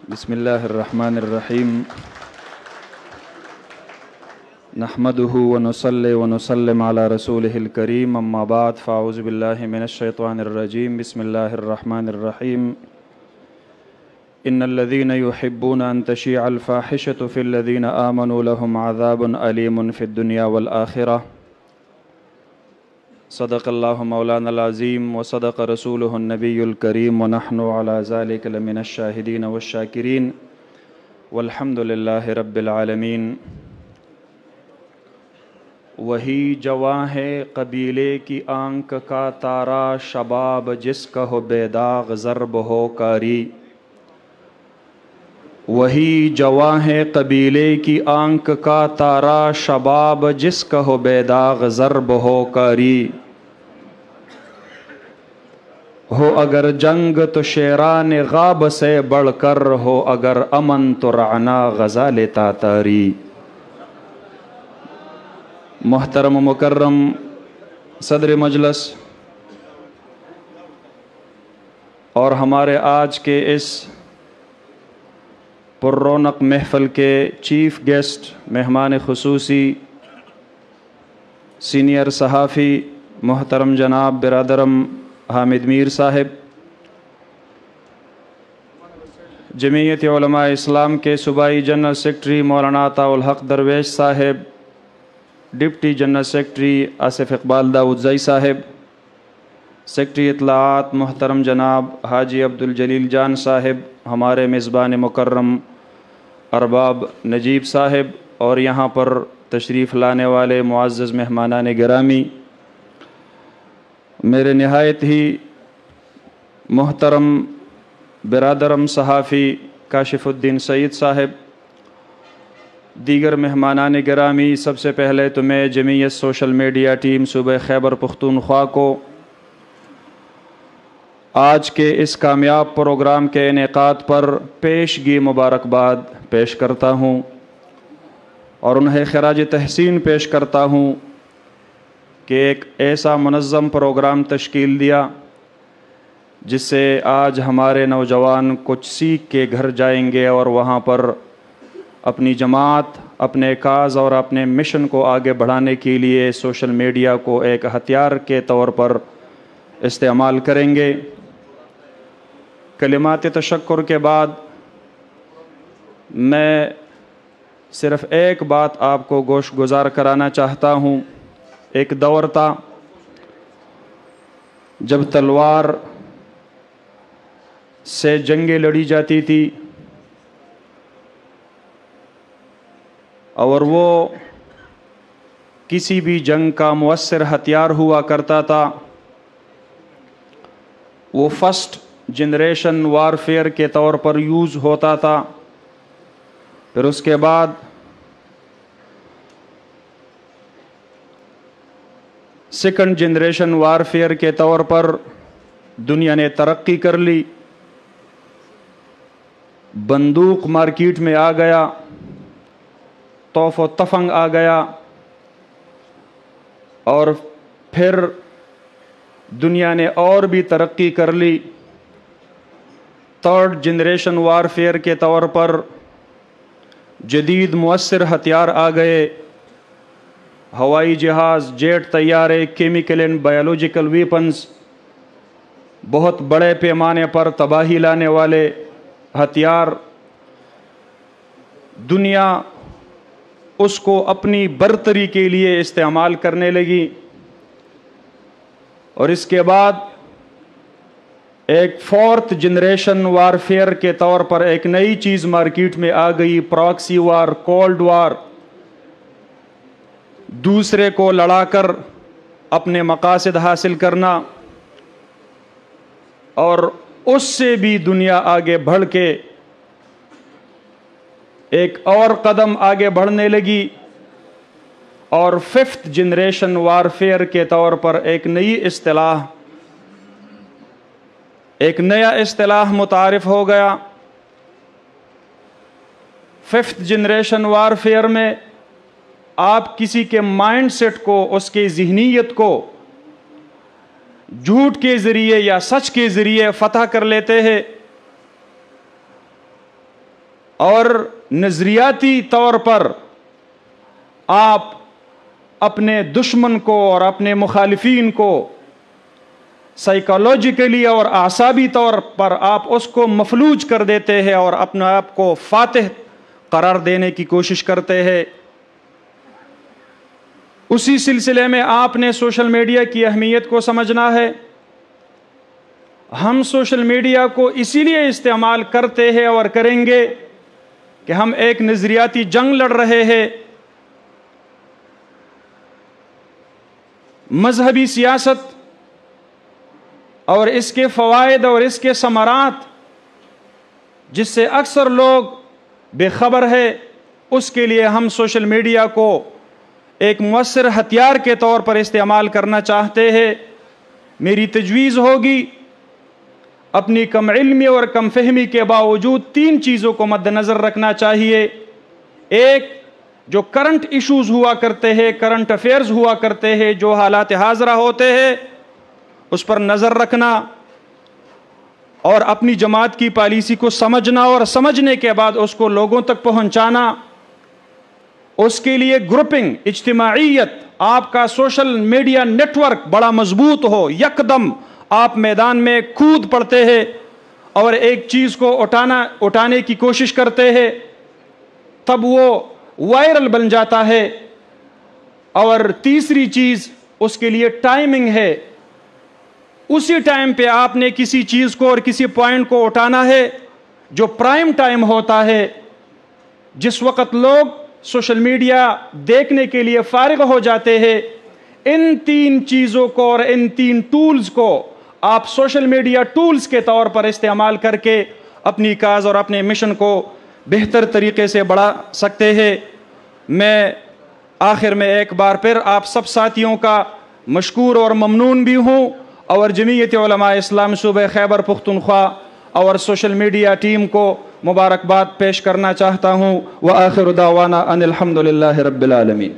بسم الله الرحمن الرحيم نحمده ونصلي ونسلم على رسوله الكريم أما بعد فأعوذ بالله من الشيطان الرجيم بسم الله الرحمن الرحيم إن الذين يحبون أن تشيع الفاحشة في الذين آمنوا لهم عذاب أليم في الدنيا والآخرة صدق الله مولانا العظيم وصدق رسوله النبي الكريم ونحن على ذلك لمن الشاهدين والشاكرين والحمد لله رب العالمين وہی جواں ہے قبیلے کی آنکھ کا تارا شباب جس کا ہو بے داغ ضرب ہو کاری وہی جواں ہے قبیلے کی آنکھ کا تارا شباب جس کا ہو بے داغ ضرب ہو کاری ہو اگر جنگ تو شیران غاب سے بڑھ کر ہو اگر امن تو رعنا غزال تاتاری محترم و مکرم صدر مجلس اور ہمارے آج کے اس پر رونق محفل کے چیف گیسٹ مہمان خصوصی سینئر صحافی محترم جناب برادرم حامد میر صاحب، جمعیت علماء اسلام کے صوبائی جنرل سیکرٹری مولانا عطاء ulHaq Darvesh sahib, deputy general secretary Asif Iqbal Daudzai sahib, secretary اطلاعات محترم جناب حاجی عبدالجلیل جان صاحب، ہمارے میزبان مکرم ارباب نجیب صاحب اور یہاں پر تشریف لانے والے معزز مہمانان گرامی، میرے نہایت ہی محترم برادرم صحافی کاشف الدین سعید صاحب، دیگر مہمانان گرامی، سب سے پہلے تو میں جمعیت سوشل میڈیا ٹیم صوبہ خیبر پختونخوا کو آج کے اس کامیاب پروگرام کے انعقاد پر پیشگی مبارکباد پیش کرتا ہوں اور انہیں خراج تحسین پیش کرتا ہوں کہ ایک ایسا منظم پروگرام تشکیل دیا جس سے آج ہمارے نوجوان کچھ سیکھ کے گھر جائیں گے اور وہاں پر اپنی جماعت، اپنے کاز اور اپنے مشن کو آگے بڑھانے کے لیے سوشل میڈیا کو ایک ہتھیار کے طور پر استعمال کریں گے۔ کلمات تشکر کے بعد میں صرف ایک بات آپ کو گوش گزار کرانا چاہتا ہوں۔ ایک دور تھا جب تلوار سے جنگیں لڑی جاتی تھی اور وہ کسی بھی جنگ کا مؤثر ہتھیار ہوا کرتا تھا۔ وہ فرسٹ جنریشن وارفیئر کے طور پر یوز ہوتا تھا، پھر اس کے بعد سیکنڈ جنریشن وارفیئر کے طور پر دنیا نے ترقی کر لی، بندوق مارکیٹ میں آ گیا، توف و تفنگ آ گیا، اور پھر دنیا نے اور بھی ترقی کر لی۔ تھرڈ جنریشن وارفیئر کے طور پر جدید مؤثر ہتھیار آ گئے، ہوائی جہاز، جیٹ طیارے، کیمیکل اینڈ بایولوجیکل ویپنز، بہت بڑے پیمانے پر تباہی لانے والے ہتھیار۔ دنیا اس کو اپنی برتری کے لیے استعمال کرنے لگی، اور اس کے بعد ایک فورتھ جنریشن وارفیئر کے طور پر ایک نئی چیز مارکیٹ میں آ گئی، پراکسی وار، کولڈ وار، دوسرے کو لڑا کر اپنے مقاصد حاصل کرنا۔ اور اس سے بھی دنیا آگے بڑھ کے ایک اور قدم آگے بڑھنے لگی، اور ففتھ جنریشن وارفیئر کے طور پر ایک نیا اصطلاح متعارف ہو گیا۔ ففتھ جنریشن وارفیئر میں آپ کسی کے مائنڈ سیٹ کو، اس کی ذہنیت کو جھوٹ کے ذریعے یا سچ کے ذریعے فتح کر لیتے ہیں، اور نظریاتی طور پر آپ اپنے دشمن کو اور اپنے مخالفین کو سائیکالوجیکلی اور اعصابی طور پر آپ اس کو مفلوج کر دیتے ہیں اور اپنے آپ کو فاتح قرار دینے کی کوشش کرتے ہیں۔ اسی سلسلے میں آپ نے سوشل میڈیا کی اہمیت کو سمجھنا ہے۔ ہم سوشل میڈیا کو اسی لیے استعمال کرتے ہیں اور کریں گے کہ ہم ایک نظریاتی جنگ لڑ رہے ہیں۔ مذہبی سیاست اور اس کے فوائد اور اس کے ثمرات جس سے اکثر لوگ بے خبر ہے، اس کے لیے ہم سوشل میڈیا کو ایک مؤثر ہتھیار کے طور پر استعمال کرنا چاہتے ہیں۔ میری تجویز ہوگی اپنی کم علمی اور کم فہمی کے باوجود 3 چیزوں کو مد نظر رکھنا چاہیے۔ ایک، جو کرنٹ ایشوز ہوا کرتے ہیں، کرنٹ افیئرز ہوا کرتے ہیں، جو حالات حاضرہ ہوتے ہیں، اس پر نظر رکھنا اور اپنی جماعت کی پالیسی کو سمجھنا اور سمجھنے کے بعد اس کو لوگوں تک پہنچانا۔ اس کے لیے گروپنگ، اجتماعیت، آپ کا سوشل میڈیا نیٹ ورک بڑا مضبوط ہو، یکدم آپ میدان میں کود پڑتے ہیں اور ایک چیز کو اٹھانے کی کوشش کرتے ہیں، تب وہ وائرل بن جاتا ہے۔ اور تیسری چیز اس کے لیے ٹائمنگ ہے۔ اسی ٹائم پہ آپ نے کسی چیز کو اور کسی پوائنٹ کو اٹھانا ہے جو پرائم ٹائم ہوتا ہے، جس وقت لوگ سوشل میڈیا دیکھنے کے لیے فارغ ہو جاتے ہیں۔ ان 3 چیزوں کو اور ان 3 ٹولز کو آپ سوشل میڈیا ٹولز کے طور پر استعمال کر کے اپنی کاز اور اپنے مشن کو بہتر طریقے سے بڑھا سکتے ہیں۔ میں آخر میں ایک بار پھر آپ سب ساتھیوں کا مشکور اور ممنون بھی ہوں، اور جمعیت علماء اسلام صوبہ خیبر پختونخوا اور سوشل میڈیا ٹیم کو مبارکباد پیش کرنا چاہتا ہوں۔ وآخر دعوانا ان الحمدللہ رب العالمین۔